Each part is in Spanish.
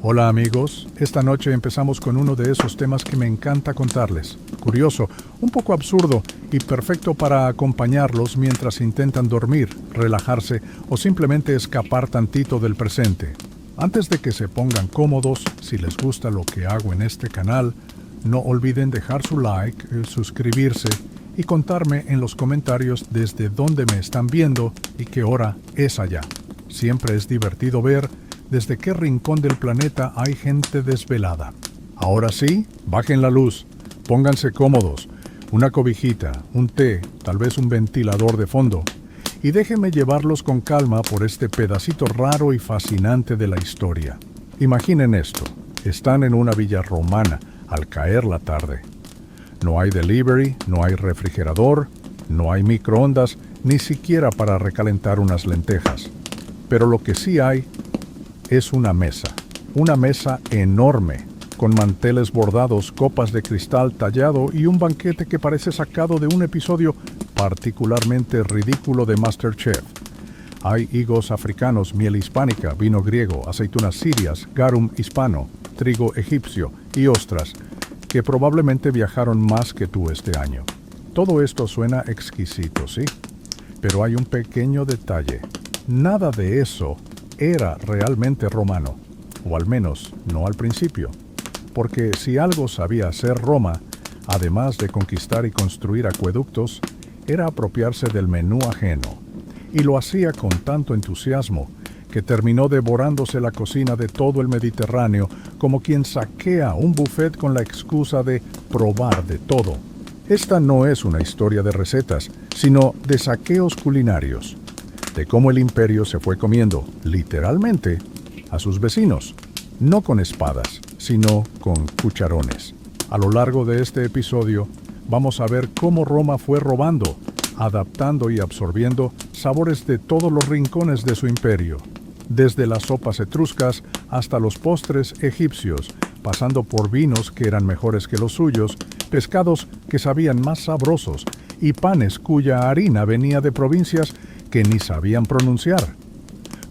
Hola amigos, esta noche empezamos con uno de esos temas que me encanta contarles. Curioso, un poco absurdo y perfecto para acompañarlos mientras intentan dormir, relajarse o simplemente escapar tantito del presente. Antes de que se pongan cómodos, si les gusta lo que hago en este canal, no olviden dejar su like, suscribirse y contarme en los comentarios desde dónde me están viendo y qué hora es allá. Siempre es divertido ver desde qué rincón del planeta hay gente desvelada. Ahora sí, bajen la luz, pónganse cómodos, una cobijita, un té, tal vez un ventilador de fondo, y déjenme llevarlos con calma por este pedacito raro y fascinante de la historia. Imaginen esto, están en una villa romana al caer la tarde. No hay delivery, no hay refrigerador, no hay microondas, ni siquiera para recalentar unas lentejas. Pero lo que sí hay es una mesa enorme, con manteles bordados, copas de cristal tallado y un banquete que parece sacado de un episodio particularmente ridículo de MasterChef. Hay higos africanos, miel hispánica, vino griego, aceitunas sirias, garum hispano, trigo egipcio y ostras, que probablemente viajaron más que tú este año. Todo esto suena exquisito, ¿sí? Pero hay un pequeño detalle. Nada de eso era realmente romano, o al menos no al principio, porque si algo sabía hacer Roma, además de conquistar y construir acueductos, era apropiarse del menú ajeno, y lo hacía con tanto entusiasmo que terminó devorándose la cocina de todo el Mediterráneo como quien saquea un buffet con la excusa de probar de todo. Esta no es una historia de recetas, sino de saqueos culinarios, de cómo el imperio se fue comiendo, literalmente, a sus vecinos, no con espadas, sino con cucharones. A lo largo de este episodio, vamos a ver cómo Roma fue robando, adaptando y absorbiendo sabores de todos los rincones de su imperio, desde las sopas etruscas hasta los postres egipcios, pasando por vinos que eran mejores que los suyos, pescados que sabían más sabrosos y panes cuya harina venía de provincias que ni sabían pronunciar.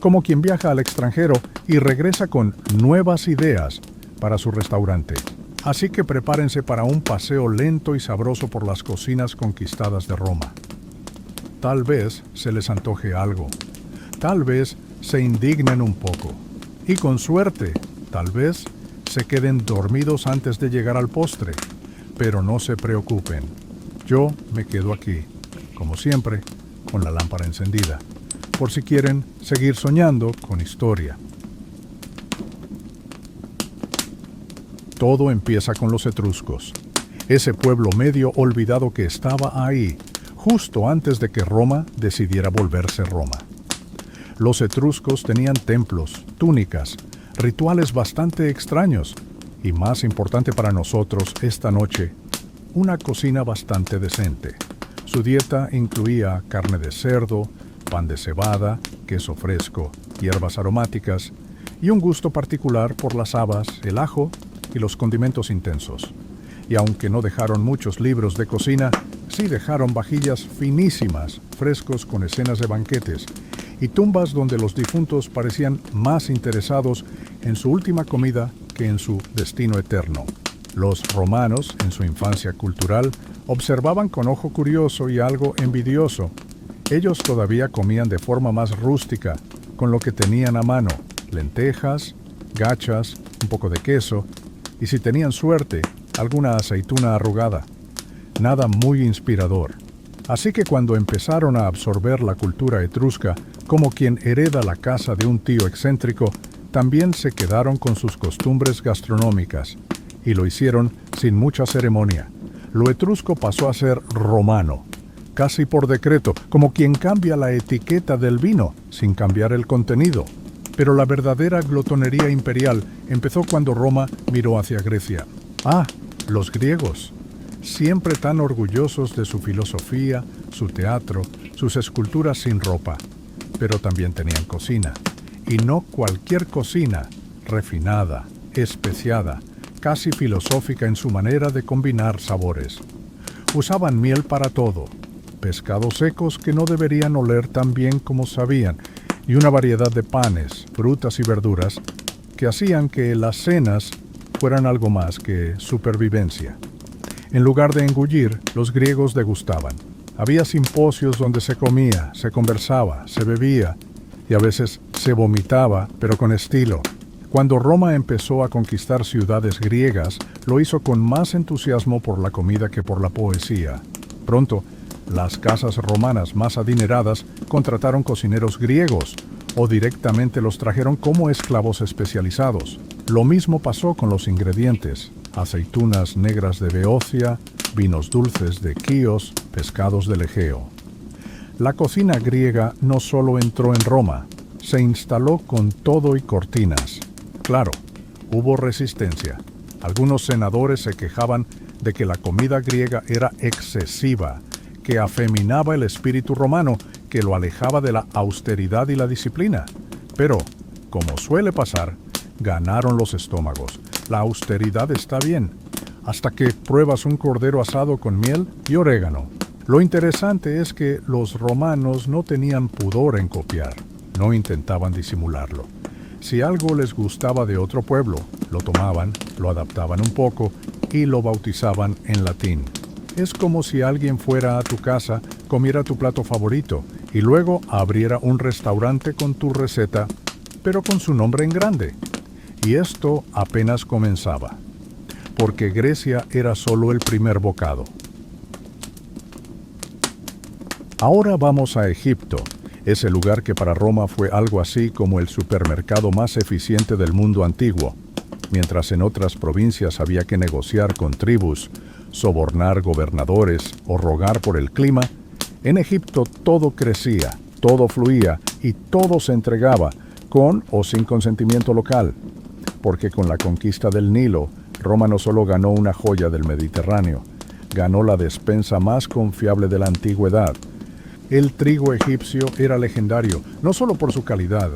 Como quien viaja al extranjero y regresa con nuevas ideas para su restaurante. Así que prepárense para un paseo lento y sabroso por las cocinas conquistadas de Roma. Tal vez se les antoje algo. Tal vez se indignen un poco. Y con suerte, tal vez se queden dormidos antes de llegar al postre. Pero no se preocupen. Yo me quedo aquí, como siempre, con la lámpara encendida, por si quieren seguir soñando con historia. Todo empieza con los etruscos, ese pueblo medio olvidado que estaba ahí, justo antes de que Roma decidiera volverse Roma. Los etruscos tenían templos, túnicas, rituales bastante extraños, y más importante para nosotros esta noche, una cocina bastante decente. Su dieta incluía carne de cerdo, pan de cebada, queso fresco, hierbas aromáticas y un gusto particular por las habas, el ajo y los condimentos intensos. Y aunque no dejaron muchos libros de cocina, sí dejaron vajillas finísimas, frescos con escenas de banquetes y tumbas donde los difuntos parecían más interesados en su última comida que en su destino eterno. Los romanos, en su infancia cultural, observaban con ojo curioso y algo envidioso. Ellos todavía comían de forma más rústica, con lo que tenían a mano: lentejas, gachas, un poco de queso, y si tenían suerte, alguna aceituna arrugada. Nada muy inspirador. Así que cuando empezaron a absorber la cultura etrusca, como quien hereda la casa de un tío excéntrico, también se quedaron con sus costumbres gastronómicas, y lo hicieron sin mucha ceremonia. Lo etrusco pasó a ser romano, casi por decreto, como quien cambia la etiqueta del vino sin cambiar el contenido. Pero la verdadera glotonería imperial empezó cuando Roma miró hacia Grecia. Ah, los griegos, siempre tan orgullosos de su filosofía, su teatro, sus esculturas sin ropa, pero también tenían cocina. Y no cualquier cocina, refinada, especiada, casi filosófica en su manera de combinar sabores. Usaban miel para todo, pescados secos que no deberían oler tan bien como sabían, y una variedad de panes, frutas y verduras que hacían que las cenas fueran algo más que supervivencia. En lugar de engullir, los griegos degustaban. Había simposios donde se comía, se conversaba, se bebía y a veces se vomitaba, pero con estilo. Cuando Roma empezó a conquistar ciudades griegas, lo hizo con más entusiasmo por la comida que por la poesía. Pronto, las casas romanas más adineradas contrataron cocineros griegos o directamente los trajeron como esclavos especializados. Lo mismo pasó con los ingredientes: aceitunas negras de Beocia, vinos dulces de Quíos, pescados del Egeo. La cocina griega no solo entró en Roma, se instaló con todo y cortinas. Claro, hubo resistencia. Algunos senadores se quejaban de que la comida griega era excesiva, que afeminaba el espíritu romano, que lo alejaba de la austeridad y la disciplina. Pero, como suele pasar, ganaron los estómagos. La austeridad está bien, hasta que pruebas un cordero asado con miel y orégano. Lo interesante es que los romanos no tenían pudor en copiar, no intentaban disimularlo. Si algo les gustaba de otro pueblo, lo tomaban, lo adaptaban un poco y lo bautizaban en latín. Es como si alguien fuera a tu casa, comiera tu plato favorito y luego abriera un restaurante con tu receta, pero con su nombre en grande. Y esto apenas comenzaba, porque Grecia era solo el primer bocado. Ahora vamos a Egipto, ese lugar que para Roma fue algo así como el supermercado más eficiente del mundo antiguo. Mientras en otras provincias había que negociar con tribus, sobornar gobernadores o rogar por el clima, en Egipto todo crecía, todo fluía y todo se entregaba, con o sin consentimiento local. Porque con la conquista del Nilo, Roma no solo ganó una joya del Mediterráneo, ganó la despensa más confiable de la antigüedad. El trigo egipcio era legendario, no solo por su calidad,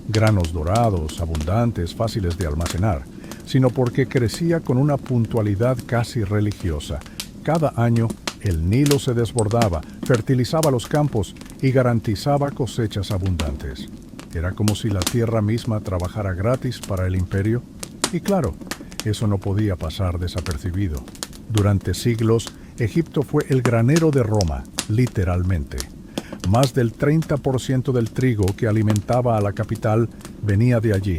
granos dorados, abundantes, fáciles de almacenar, sino porque crecía con una puntualidad casi religiosa. Cada año, el Nilo se desbordaba, fertilizaba los campos y garantizaba cosechas abundantes. Era como si la tierra misma trabajara gratis para el imperio. Y claro, eso no podía pasar desapercibido. Durante siglos, Egipto fue el granero de Roma, literalmente. Más del 30% del trigo que alimentaba a la capital venía de allí,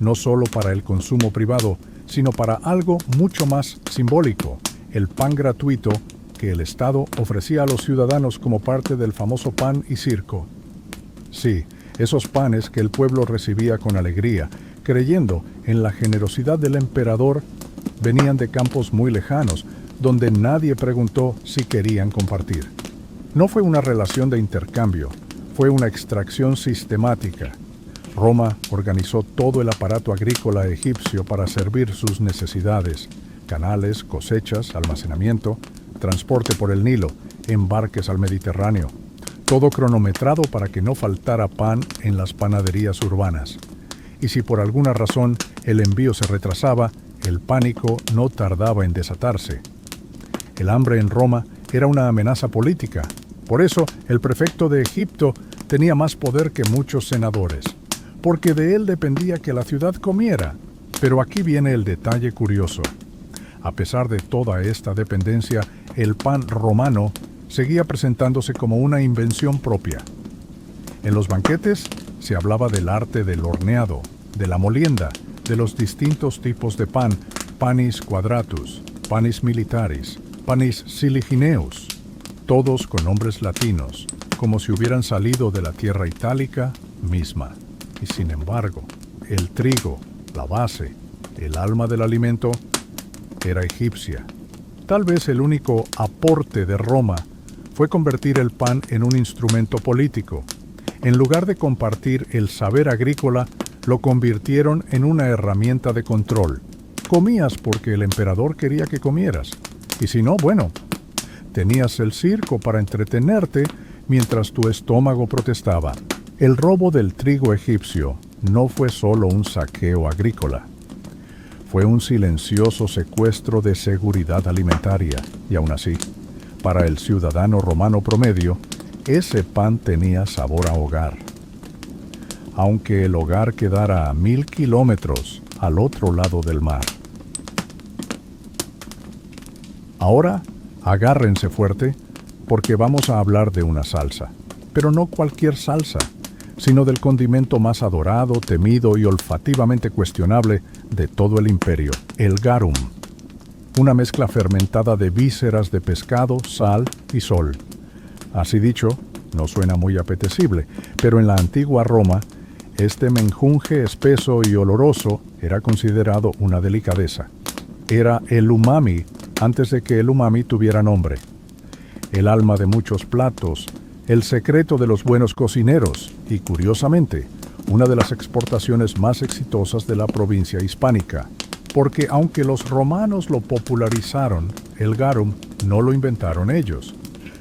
no solo para el consumo privado, sino para algo mucho más simbólico, el pan gratuito que el Estado ofrecía a los ciudadanos como parte del famoso pan y circo. Sí, esos panes que el pueblo recibía con alegría, creyendo en la generosidad del emperador, venían de campos muy lejanos, donde nadie preguntó si querían compartir. No fue una relación de intercambio, fue una extracción sistemática. Roma organizó todo el aparato agrícola egipcio para servir sus necesidades: canales, cosechas, almacenamiento, transporte por el Nilo, embarques al Mediterráneo. Todo cronometrado para que no faltara pan en las panaderías urbanas. Y si por alguna razón el envío se retrasaba, el pánico no tardaba en desatarse. El hambre en Roma era una amenaza política. Por eso, el prefecto de Egipto tenía más poder que muchos senadores, porque de él dependía que la ciudad comiera. Pero aquí viene el detalle curioso. A pesar de toda esta dependencia, el pan romano seguía presentándose como una invención propia. En los banquetes se hablaba del arte del horneado, de la molienda, de los distintos tipos de pan: panis quadratus, panis militaris, panis siligineus, todos con nombres latinos, como si hubieran salido de la tierra itálica misma. Y sin embargo, el trigo, la base, el alma del alimento, era egipcia. Tal vez el único aporte de Roma fue convertir el pan en un instrumento político. En lugar de compartir el saber agrícola, lo convirtieron en una herramienta de control. Comías porque el emperador quería que comieras. Y si no, bueno, tenías el circo para entretenerte mientras tu estómago protestaba. El robo del trigo egipcio no fue solo un saqueo agrícola. Fue un silencioso secuestro de seguridad alimentaria. Y aún así, para el ciudadano romano promedio, ese pan tenía sabor a hogar. aunque el hogar quedara a 1000 kilómetros al otro lado del mar. Ahora, agárrense fuerte, porque vamos a hablar de una salsa, pero no cualquier salsa, sino del condimento más adorado, temido y olfativamente cuestionable de todo el imperio, el garum. Una mezcla fermentada de vísceras de pescado, sal y sol. Así dicho, no suena muy apetecible, pero en la antigua Roma, este menjunje espeso y oloroso era considerado una delicadeza. Era el umami antes de que el umami tuviera nombre. El alma de muchos platos, el secreto de los buenos cocineros y, curiosamente, una de las exportaciones más exitosas de la provincia hispánica. Porque aunque los romanos lo popularizaron, el garum no lo inventaron ellos.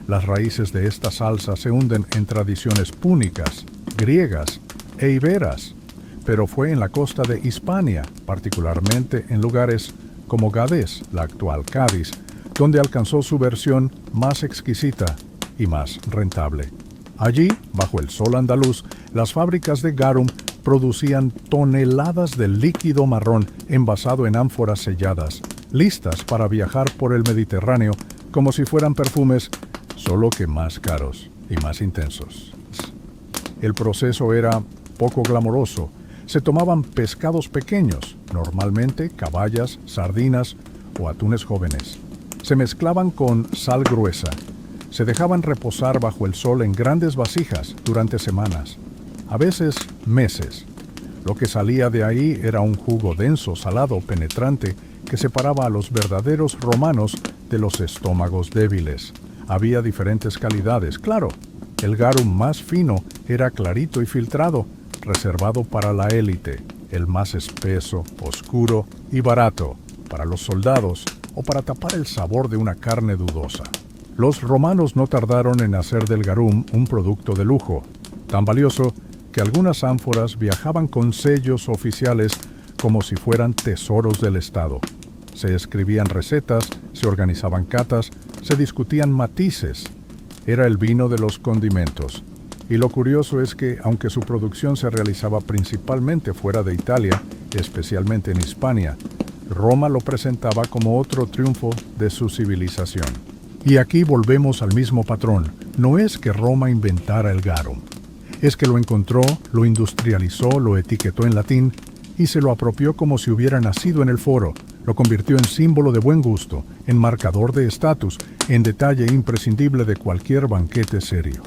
Las raíces de esta salsa se hunden en tradiciones púnicas, griegas e iberas, pero fue en la costa de Hispania, particularmente en lugares como Gades, la actual Cádiz, donde alcanzó su versión más exquisita y más rentable. Allí, bajo el sol andaluz, las fábricas de garum producían toneladas de líquido marrón envasado en ánforas selladas, listas para viajar por el Mediterráneo como si fueran perfumes, solo que más caros y más intensos. El proceso era poco glamoroso. Se tomaban pescados pequeños, normalmente caballas, sardinas o atunes jóvenes. Se mezclaban con sal gruesa. Se dejaban reposar bajo el sol en grandes vasijas durante semanas, a veces meses. Lo que salía de ahí era un jugo denso, salado, penetrante, que separaba a los verdaderos romanos de los estómagos débiles. Había diferentes calidades, claro. El garum más fino era clarito y filtrado, reservado para la élite, el más espeso, oscuro y barato, para los soldados o para tapar el sabor de una carne dudosa. Los romanos no tardaron en hacer del garum un producto de lujo, tan valioso que algunas ánforas viajaban con sellos oficiales como si fueran tesoros del Estado. Se escribían recetas, se organizaban catas, se discutían matices. Era el vino de los condimentos. Y lo curioso es que, aunque su producción se realizaba principalmente fuera de Italia, especialmente en Hispania, Roma lo presentaba como otro triunfo de su civilización. Y aquí volvemos al mismo patrón. No es que Roma inventara el garum. Es que lo encontró, lo industrializó, lo etiquetó en latín y se lo apropió como si hubiera nacido en el foro. Lo convirtió en símbolo de buen gusto, en marcador de estatus, en detalle imprescindible de cualquier banquete serio.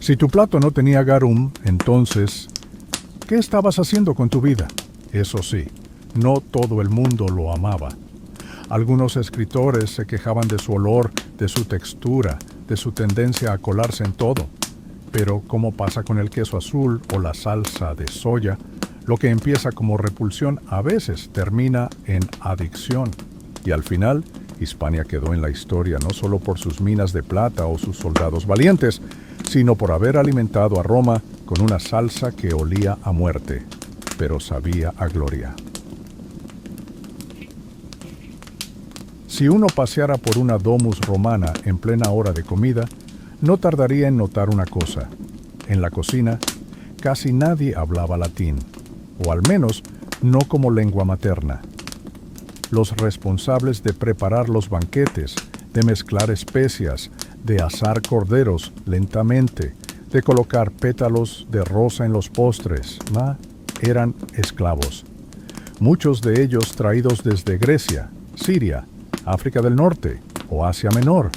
Si tu plato no tenía garum, entonces, ¿qué estabas haciendo con tu vida? Eso sí, no todo el mundo lo amaba. Algunos escritores se quejaban de su olor, de su textura, de su tendencia a colarse en todo. Pero, como pasa con el queso azul o la salsa de soya, lo que empieza como repulsión a veces termina en adicción. Y al final, Hispania quedó en la historia no solo por sus minas de plata o sus soldados valientes, sino por haber alimentado a Roma con una salsa que olía a muerte, pero sabía a gloria. Si uno paseara por una domus romana en plena hora de comida, no tardaría en notar una cosa. En la cocina, casi nadie hablaba latín, o al menos no como lengua materna. Los responsables de preparar los banquetes, de mezclar especias, de asar corderos lentamente, de colocar pétalos de rosa en los postres, eran esclavos. Muchos de ellos traídos desde Grecia, Siria, África del Norte o Asia Menor.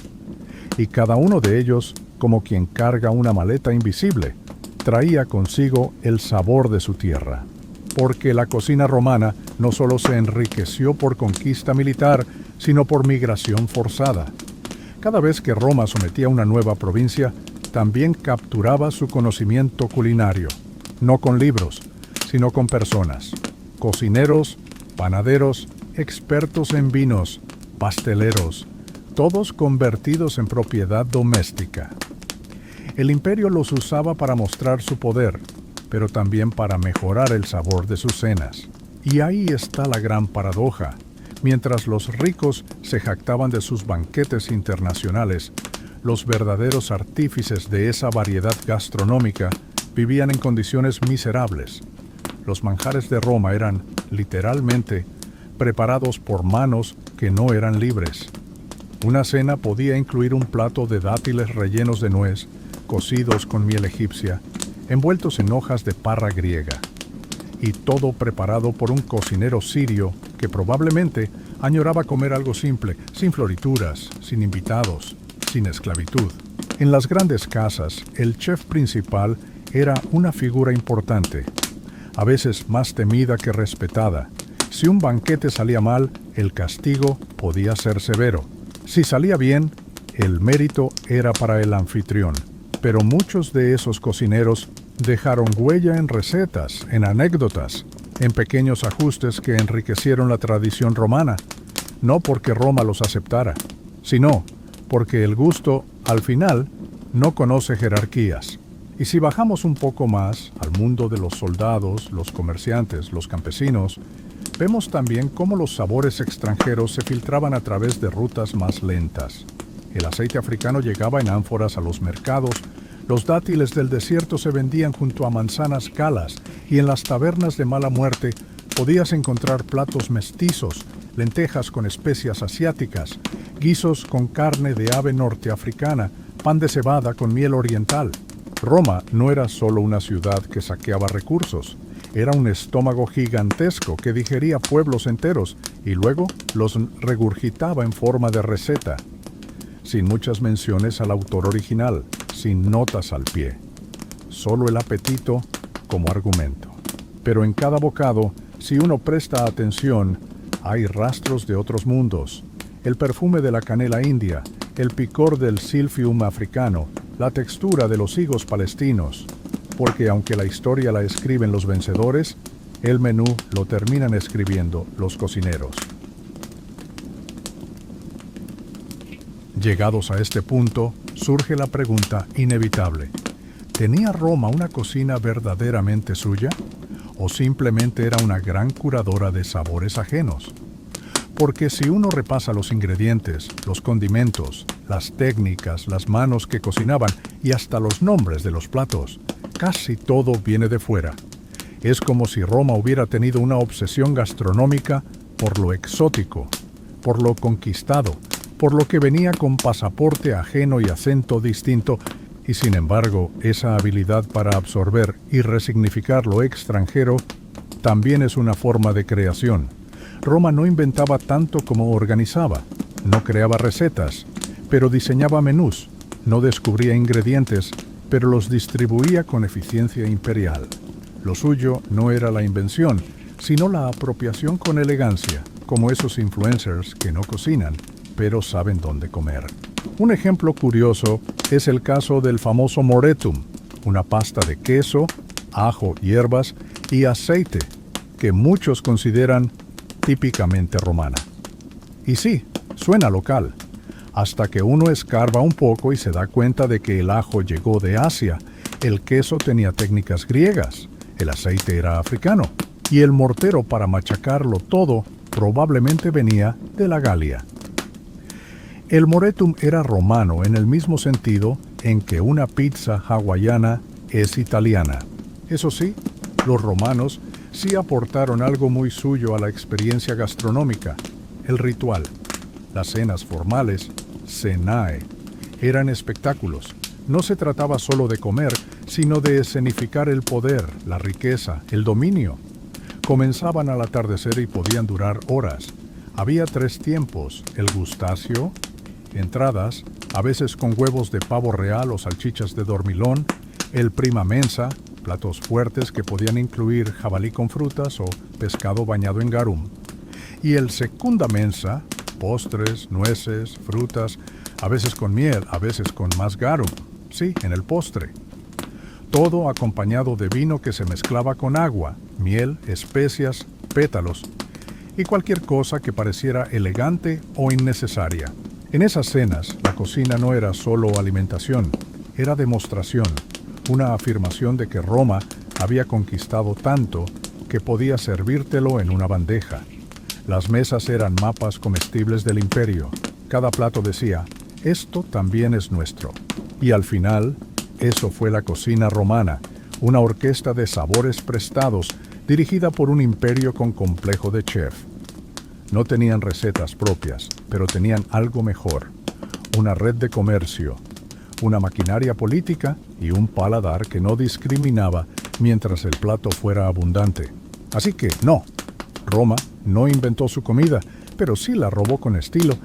Y cada uno de ellos, como quien carga una maleta invisible, traía consigo el sabor de su tierra. Porque la cocina romana no solo se enriqueció por conquista militar, sino por migración forzada. Cada vez que Roma sometía una nueva provincia, también capturaba su conocimiento culinario, no con libros, sino con personas, cocineros, panaderos, expertos en vinos, pasteleros, todos convertidos en propiedad doméstica. El imperio los usaba para mostrar su poder, pero también para mejorar el sabor de sus cenas. Y ahí está la gran paradoja. Mientras los ricos se jactaban de sus banquetes internacionales, los verdaderos artífices de esa variedad gastronómica vivían en condiciones miserables. Los manjares de Roma eran, literalmente, preparados por manos que no eran libres. Una cena podía incluir un plato de dátiles rellenos de nuez, cocidos con miel egipcia, envueltos en hojas de parra griega, y todo preparado por un cocinero sirio que probablemente añoraba comer algo simple, sin florituras, sin invitados, sin esclavitud. En las grandes casas, el chef principal era una figura importante, a veces más temida que respetada. Si un banquete salía mal, el castigo podía ser severo. Si salía bien, el mérito era para el anfitrión. Pero muchos de esos cocineros dejaron huella en recetas, en anécdotas, en pequeños ajustes que enriquecieron la tradición romana, no porque Roma los aceptara, sino porque el gusto, al final, no conoce jerarquías. Y si bajamos un poco más al mundo de los soldados, los comerciantes, los campesinos, vemos también cómo los sabores extranjeros se filtraban a través de rutas más lentas. El aceite africano llegaba en ánforas a los mercados, los dátiles del desierto se vendían junto a manzanas calas y en las tabernas de mala muerte podías encontrar platos mestizos, lentejas con especias asiáticas, guisos con carne de ave norteafricana, pan de cebada con miel oriental. Roma no era solo una ciudad que saqueaba recursos, era un estómago gigantesco que digería pueblos enteros y luego los regurgitaba en forma de receta, sin muchas menciones al autor original, sin notas al pie, solo el apetito como argumento. Pero en cada bocado, si uno presta atención, hay rastros de otros mundos, el perfume de la canela india, el picor del silphium africano, la textura de los higos palestinos, porque aunque la historia la escriben los vencedores, el menú lo terminan escribiendo los cocineros. Llegados a este punto, surge la pregunta inevitable: ¿tenía Roma una cocina verdaderamente suya? ¿O simplemente era una gran curadora de sabores ajenos? Porque si uno repasa los ingredientes, los condimentos, las técnicas, las manos que cocinaban y hasta los nombres de los platos, casi todo viene de fuera. Es como si Roma hubiera tenido una obsesión gastronómica por lo exótico, por lo conquistado, por lo que venía con pasaporte ajeno y acento distinto, y sin embargo, esa habilidad para absorber y resignificar lo extranjero también es una forma de creación. Roma no inventaba tanto como organizaba, no creaba recetas, pero diseñaba menús, no descubría ingredientes, pero los distribuía con eficiencia imperial. Lo suyo no era la invención, sino la apropiación con elegancia, como esos influencers que no cocinan, pero saben dónde comer. Un ejemplo curioso es el caso del famoso moretum, una pasta de queso, ajo, hierbas y aceite, que muchos consideran típicamente romana. Y sí, suena local, hasta que uno escarba un poco y se da cuenta de que el ajo llegó de Asia, el queso tenía técnicas griegas, el aceite era africano, y el mortero para machacarlo todo probablemente venía de la Galia. El moretum era romano en el mismo sentido en que una pizza hawaiana es italiana. Eso sí, los romanos sí aportaron algo muy suyo a la experiencia gastronómica, el ritual. Las cenas formales, cenae, eran espectáculos. No se trataba solo de comer, sino de escenificar el poder, la riqueza, el dominio. Comenzaban al atardecer y podían durar horas. Había 3 tiempos: el gustatio, entradas, a veces con huevos de pavo real o salchichas de dormilón; el prima mensa, platos fuertes que podían incluir jabalí con frutas o pescado bañado en garum; y el secunda mensa, postres, nueces, frutas, a veces con miel, a veces con más garum, sí, en el postre. Todo acompañado de vino que se mezclaba con agua, miel, especias, pétalos y cualquier cosa que pareciera elegante o innecesaria. En esas cenas, la cocina no era solo alimentación, era demostración, una afirmación de que Roma había conquistado tanto que podía servírtelo en una bandeja. Las mesas eran mapas comestibles del imperio. Cada plato decía: esto también es nuestro. Y al final, eso fue la cocina romana, una orquesta de sabores prestados dirigida por un imperio con complejo de chef. No tenían recetas propias, pero tenían algo mejor: una red de comercio, una maquinaria política y un paladar que no discriminaba mientras el plato fuera abundante. Así que no, Roma no inventó su comida, pero sí la robó con estilo.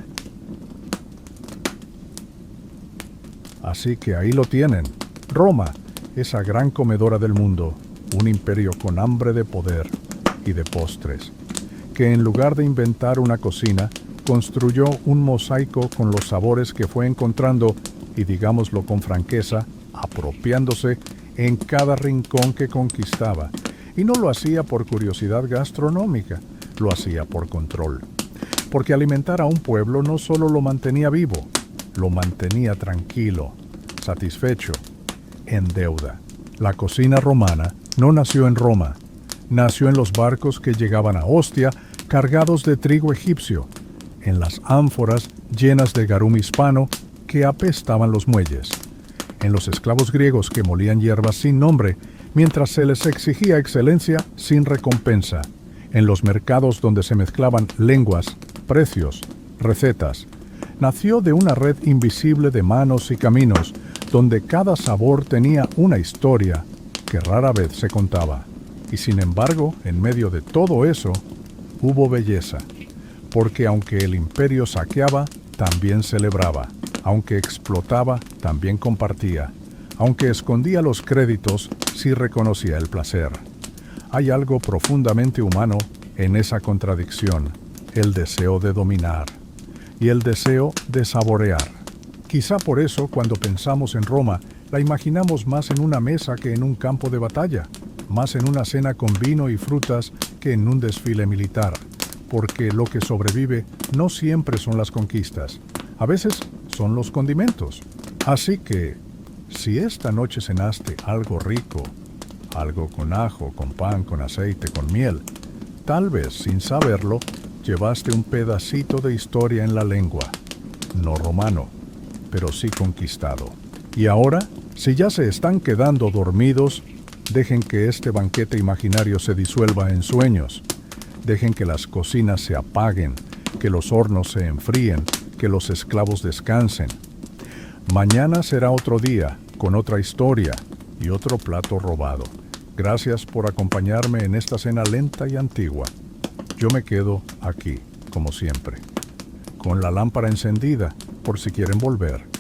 Así que ahí lo tienen, Roma, esa gran comedora del mundo, un imperio con hambre de poder y de postres, que en lugar de inventar una cocina, construyó un mosaico con los sabores que fue encontrando y, digámoslo con franqueza, apropiándose en cada rincón que conquistaba. Y no lo hacía por curiosidad gastronómica, lo hacía por control. Porque alimentar a un pueblo no solo lo mantenía vivo, lo mantenía tranquilo, satisfecho, en deuda. La cocina romana no nació en Roma, nació en los barcos que llegaban a Ostia cargados de trigo egipcio, en las ánforas llenas de garum hispano que apestaban los muelles, en los esclavos griegos que molían hierbas sin nombre, mientras se les exigía excelencia sin recompensa, en los mercados donde se mezclaban lenguas, precios, recetas. Nació de una red invisible de manos y caminos, donde cada sabor tenía una historia que rara vez se contaba. Y sin embargo, en medio de todo eso, hubo belleza, porque aunque el imperio saqueaba, también celebraba. Aunque explotaba, también compartía. Aunque escondía los créditos, sí reconocía el placer. Hay algo profundamente humano en esa contradicción: el deseo de dominar y el deseo de saborear. Quizá por eso, cuando pensamos en Roma, la imaginamos más en una mesa que en un campo de batalla, más en una cena con vino y frutas que en un desfile militar, porque lo que sobrevive no siempre son las conquistas, a veces son los condimentos. Así que, si esta noche cenaste algo rico, algo con ajo, con pan, con aceite, con miel, tal vez sin saberlo, llevaste un pedacito de historia en la lengua, no romano, pero sí conquistado. Y ahora, si ya se están quedando dormidos, dejen que este banquete imaginario se disuelva en sueños. Dejen que las cocinas se apaguen, que los hornos se enfríen, que los esclavos descansen. Mañana será otro día, con otra historia y otro plato robado. Gracias por acompañarme en esta cena lenta y antigua. Yo me quedo aquí, como siempre, con la lámpara encendida, por si quieren volver.